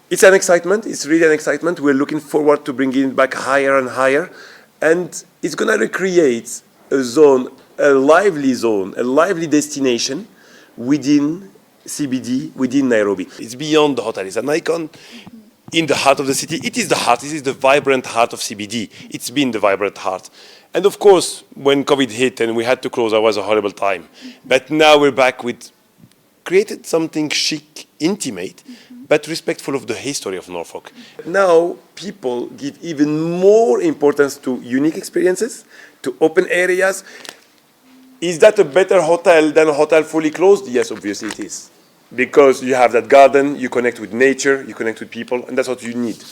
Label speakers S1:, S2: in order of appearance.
S1: It's an excitement. It's really an excitement. We're looking forward to bringing it back higher and higher. And it's going to recreate a zone, a lively destination within CBD, within Nairobi. It's beyond the hotel. It's an icon in the heart of the city. It is the heart. This is the vibrant heart of CBD. It's been the vibrant heart. And of course, when COVID hit and we had to close, it was a horrible time. But now we're back with created something chic, intimate, but respectful of the history of Norfolk. Now, people give even more importance to unique experiences, to open areas. Is that a better hotel than a hotel fully closed? Yes, obviously it is. Because you have that garden, you connect with nature, you connect with people, and that's what you need.